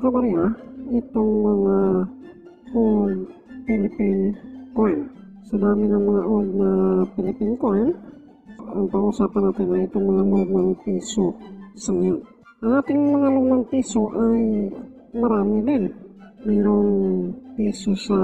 kabarya, itong mga old Philippine coin. Sa dami ng mga old na Philippine coin, ang pag-usapan natin ay itong mga lumang piso sa ngayon. Ang ating mga lumang piso ay marami din. Mayroong piso sa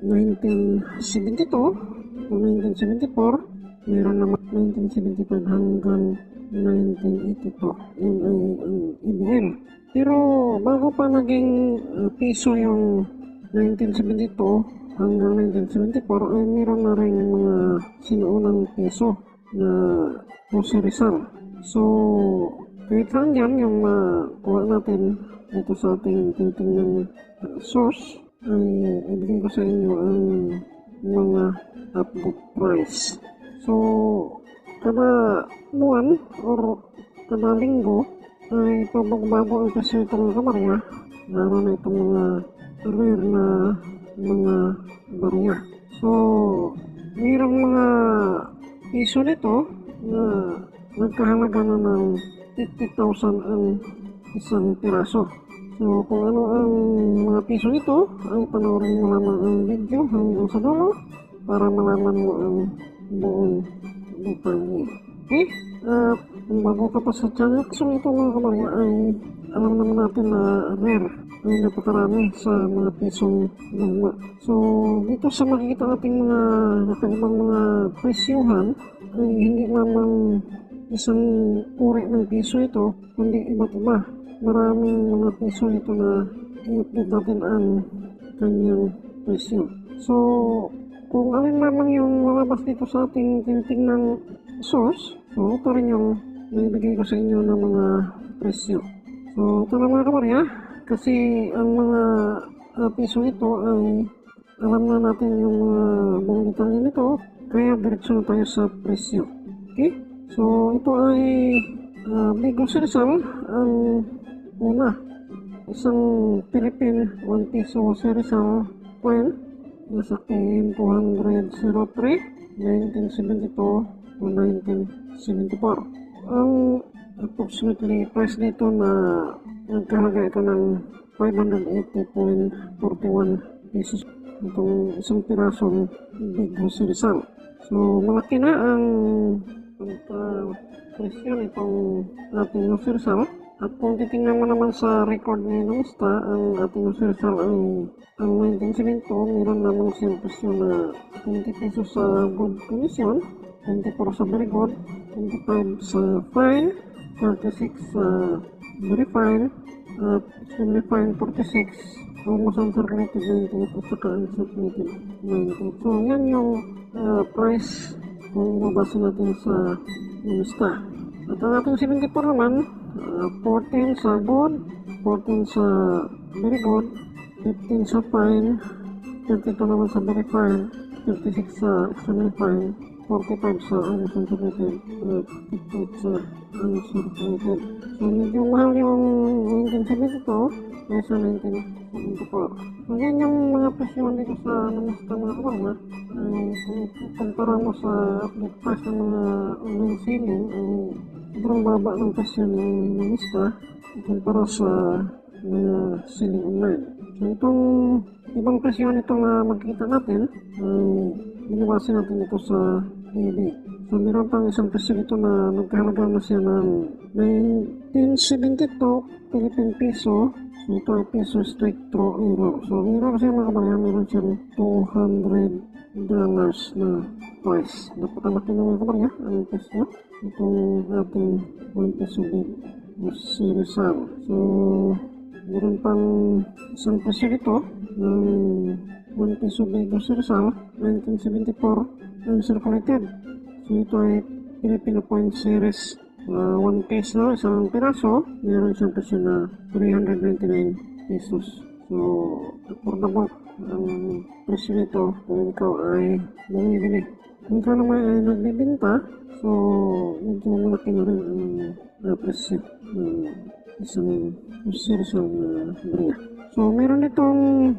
1972 o 1974, mayroon naman 1975 hanggang 1982. Yun ay ang IBM. Pero bago pa naging piso yung 1972 hanggang 1974 ay meron na rin mga sinuunang piso na Jose Rizal. So, kahit saan yan yung makuha natin dito sa ating titingnan source, ay ibigay ko sa inyo ang mga update price. So, kada buwan or kada linggo ay pabagbago ang presyo itong kabarya, lalo na itong mga rare na mga barya. So, mayroong mga piso nito na nagkahalaga na ng 50,000 ang isang piraso. So, kung ano ang mga piso nito, ay panoorin mo lamang ang video hanggang sa dulo para malaman mo ang buong detalye. Okay? Kung bago ka pa sa channel, so ito mga kabarya ay alam naman natin na rare ay napakarami sa mga pisong luma. So, dito sa makikita nating mga nakaibang mga presyuhan ay hindi lamang isang uri ng piso ito, kundi iba't iba. Maraming mga piso ito na i-update natin ang kanyang presyo. So, kung alin lamang yung lalabas dito sa ating tinitingnan source, so ito rin yung naibigay ko sa inyo ng mga presyo. So, ito na mga kabarya, kasi ang mga piso ito ay alam na natin yung mga buong detalye nito, kaya diretso na tayo sa presyo. Okay? So, ito ay Big Jose Rizal, ang una, isang Philippine 1 peso Jose Rizal coin, nasa KM 203, 1972 o 1974. Ang approximately price nito na nagkahalaga ito ng 580.41 pesos. Itong isang pirasong Big Jose Rizal. So, malaki na ang presyo nitong ating Jose Rizal. At kung titingnan mo naman sa record ni Lista, ang ating Jose Rizal ay ang 1972, meron naman siyang presyo na 20 pesos sa good condition, 24 sa very good, 25 sa fine, 36 sa very fine, at extremely fine 46, almost uncirculated 98 at saka uncirculated 98. So yan yung price kung ibabasa natin sa lista. At ang ating 74 naman, 14 sa good, 14 sa very good, 15 sa fine, 32 naman sa very fine, 36 sa extremely fine, 45 sa uncirculated, 58 sa uncirculated. So medyo mahal yung 1972 kaysa 1974. So yan yung mga presyon dito sa lista mga kabarya. Kung kumpara mo sa update price ng mga online selling, ay sobrang baba ng presyo ng lista kumpara sa mga selling online. So itong ibang presyo nito na magkita natin ay binawasin natin ito sa eBay. So meron pang isang presyo dito na nagkahalaga na siya ng 1972 Philippine peso. So ito ay peso straight through euro. So euro kasi mga kabarya, meron siyang $200 na price. Napakalaki na mga kabarya ang presyo. Itong ating 1 peso big Jose Rizal. So meron pang isang presyo dito ng 1 peso big Jose Rizal 1974 uncirculated. So ito ay Filipino Point Series 1 peso, isang piraso. Meron siyang presyo na 399 pesos. So affordable ang presyo nito kung ikaw ay bumibili. Kung ikaw naman ay nagbibenta, so medyo malaki na rin ang presyo ng isang Jose Rizal na barya. So meron itong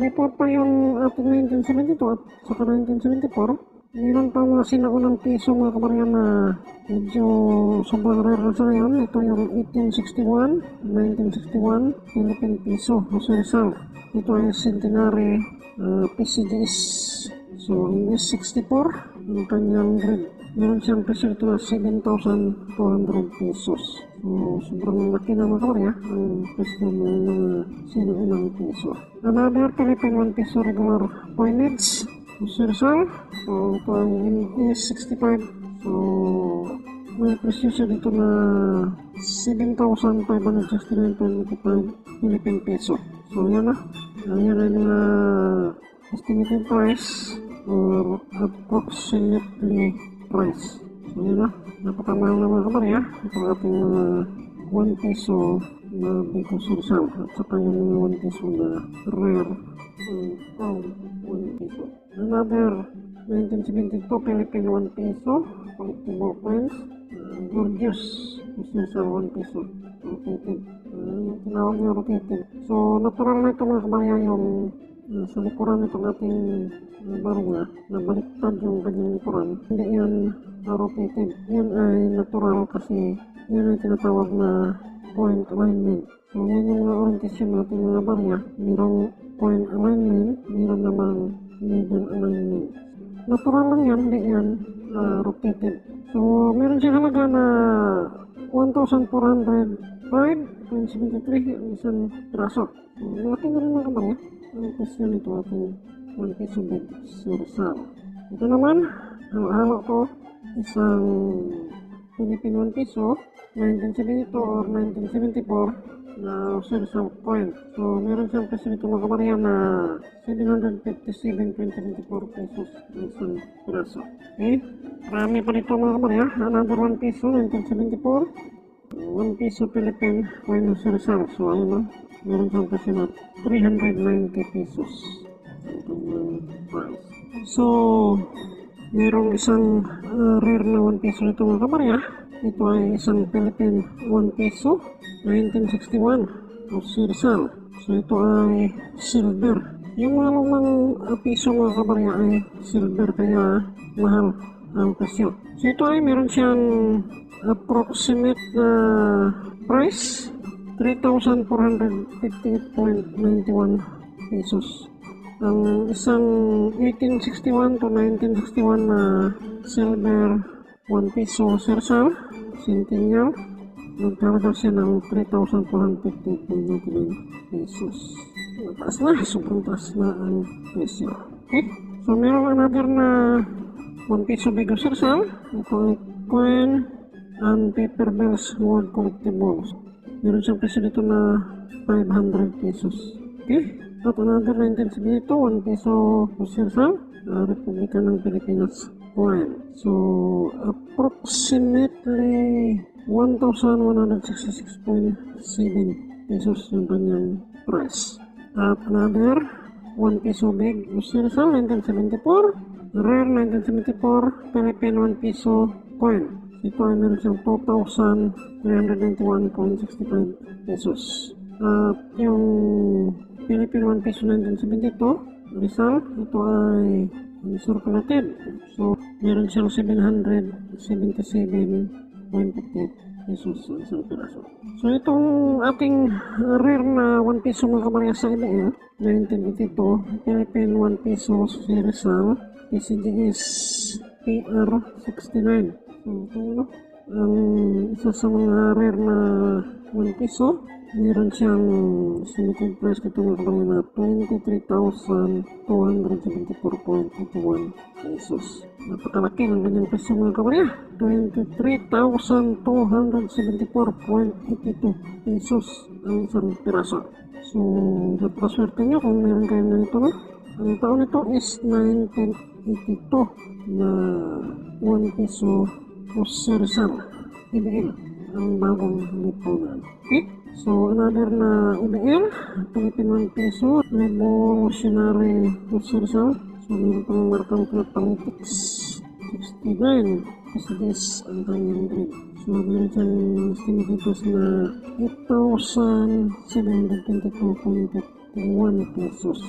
before pa yung ating 1972 at saka 1974, Meron pa mga sinaunang piso mga kabarya na medyo sobrang rare na sa ngayon. Ito yung 1861, 1961 Philippine Piso, Jose Rizal. Ito ay Centenary PCDS. So, US64 ang kanyang grade. Meron siyang presyo ito na 7,200 pesos. So, sobrang laki na mga kabarya ang presyo ng mga sinaunang piso. Another Philippine 1 peso regular coinage, Jose Rizal. So, ito ay US65. So, may presyo siya dito na 7,569.85 Philippine peso. So, yan na. Yan ay mga estimated price or approximately price. So, yun na. Napakamahal na mga kabarya. Ito ang ating 1 peso na Biko Sursal. At saka yung mga 1 peso na rare pound 1 peso. Another 1972 Philippine 1 peso. Collectible coins. Gorgeous. Sursal 1 peso. Rotated. Tinawag niya rotated. So, natural na ito mga kabarya yung sa likuran itong ating barya na baliktad yung kanyang likuran. Hindi yan rotated. Yan ay natural kasi yan ay tinatawag na point alignment. So yan yung mga orientation natin mga barya. Mayroong point alignment, mayroon namang middle alignment. Natural lang yan, hindi yan rotated. So meron siyang halaga na 1,405.73 ang isang piraso. So malaki na rin mga barya. Ang presyo nito ating 1 peso bag Sursal. Ito naman, halo to isang Philippine 1 peso, 1972 or 1974 na Sursal coin. So, meron siyang presyo nito mga kabarya na 757.74 pesos ang isang piraso. Okay? Marami pa nito mga kabarya. Another 1 peso, 1974. 1 peso Philippine coin ng Sursal. So, ano na? Meron siyang presyo na 390 pesos. Price. So, merong isang rare na 1 peso nito mga kabarya. Ito ay isang Philippine 1 peso, 1961, Jose Rizal. So, ito ay silver. Yung mga lumang piso mga kabarya ay silver kaya mahal ang presyo. So, ito ay meron siyang approximate na price 3,458.91 pesos. Ang isang 1861 to 1961 na silver 1 peso Sursal Centennial, nagkalaga siya ng 3,458.99 pesos. Mataas na, sobrang taas na ang presyo. Okay, so meron another na 1 peso Biko Sursal. Ito ay coin and paper bills world collectibles. Meron siyang presyo dito na 500 pesos. Okay? At another 1972, 1 peso Sursal, Republika ng Pilipinas coin. So, approximately 1,166.7 pesos yung kanyang price. At another 1 peso bag Sursal, 1974, rare 1974, Philippine 1 peso coin. Ito ay meron siyang 2,391.65 pesos. At yung Philippine 1 peso 1972, Rizal, ito ay circulated. So, meron siyang 777.58 pesos sa isang piraso. So, itong ating rare na 1 peso mga kabarya sa IBL, 1982, Philippine 1 peso si Rizal, PCDS PR69. So, ang isa sa mga rare na 1 peso, meron siyang estimated price nito mga kabarya na 23,274.81 pesos. Napakalaki ng ganyang presyo mga kabarya. 23,274.82 pesos ang isang piraso. So, napakaswerte nyo kung meron kayo na ito. Ang taon nito is 1982 na 1 peso Jose Rizal IBL, ang bagong lipunan. Okay? So, another na IBL, Philippine 1 peso, Revolutionary Jose Rizal. So, meron pang markang politics 69 pesos ang kanyang grade. So, meron siyang estimated price na 8,722.1 pesos.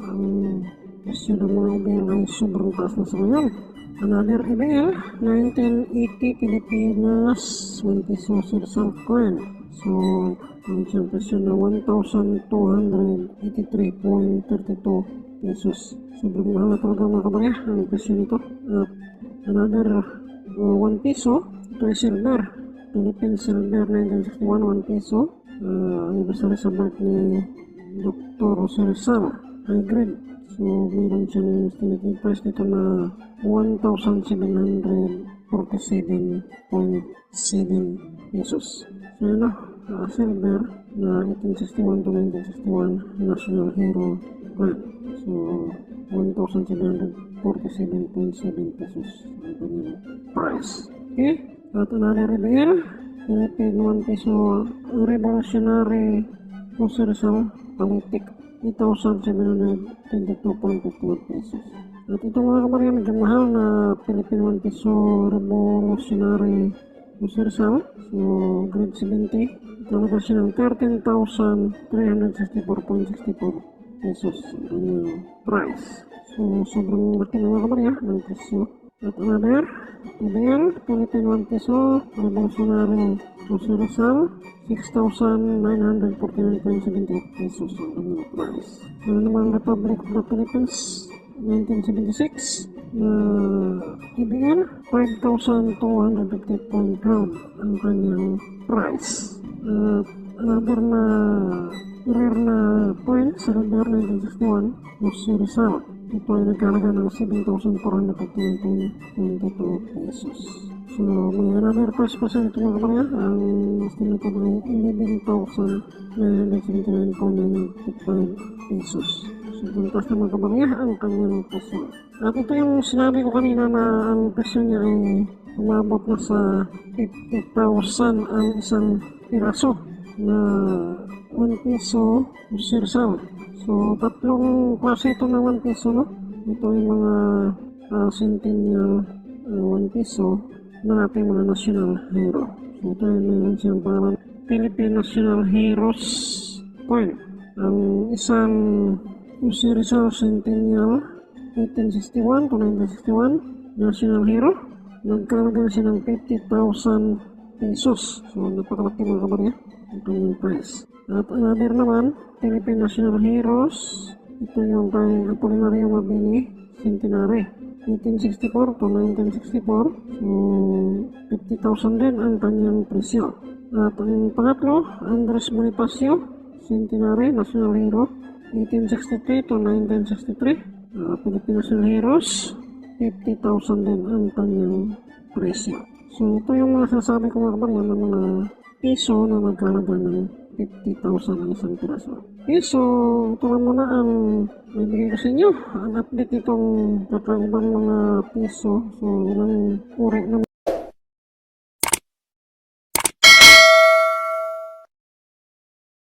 Ang presyo ng mga IBL ay sobrang taas na sa ngayon. Another EBL, 1980 Pilipinas, 1 peso Sirsal coin. So, ang siyang presyo na 1,283.32 pesos. Sobrang mahal na talaga mga kabarya ang presyo nito. At another 1 peso, ito ay silver. Philippine Silver 1961, 1 peso. Anniversary sa birth ni Dr. Jose Rizal, high grade. So, mayroon siyang estimated price dito na 1,747.7 pesos. So, yun silver na 1861 to 1961 National Hero Grant. So, 1,747.7 pesos ang kanyang price. Okay? At another reveal, Philippine 1 peso Revolutionary Jose Rizal Politic, 8,722.51 pesos. At ito mga kabarya, medyo mahal na Philippine 1 peso Revolutionary Jose Rizal. So, grade 70. Talaga siya ng 13,364.64 pesos ang price. So, sobrang laki na mga kabarya ng presyo. At another, EBL, Philippine 1 peso Revolutionary Jose Rizal, 6,949.78 pesos ang kanyang price. Ano naman Republic of the Philippines, 1976 na EBL, 5,250.12 ang kanyang price. At another na rare na point, silver 1961, Jose Rizal. Ito ay nagkalaga ng 7,459.22 pesos. So, may another price pa sa ito mga kabarya. Ang estimated ay 11,979.95 pesos. So, buntas na mga kabarya ang kanyang presyo. At ito yung sinabi ko kanina na ang presyo niya ay umabot na sa 50,000 ang isang piraso na 1 peso Jose Rizal. So, tatlong klase ito na 1 peso, no? Ito yung mga centennial 1 peso na ating mga national hero. So, ito yung meron siyang pangalan Philippine National Heroes coin. Ang isang Jose Rizal Centennial 1861 to 1961 national hero, nagkalaga siya ng 50,000 pesos. So, napakalaki mga kabarya ang kanyang price. At another naman, Philippine National Heroes. Ito yung kay Apolinario Mabini Centenary, 1864 to 1964. So, 50,000 din ang kanyang presyo. At ang pangatlo, Andres Bonifacio Centenary National Hero, 1863 to 1963. Philippine National Heroes, 50,000 din ang kanyang presyo. So, ito yung mga sasabi ko mga kabarya ng mga piso na nagkalaga ng 50,000 ang isang piraso. Okay, so ito na muna ang bibigay ko sa inyo. Ang update itong kakaibang mga piso. So, ilang uri na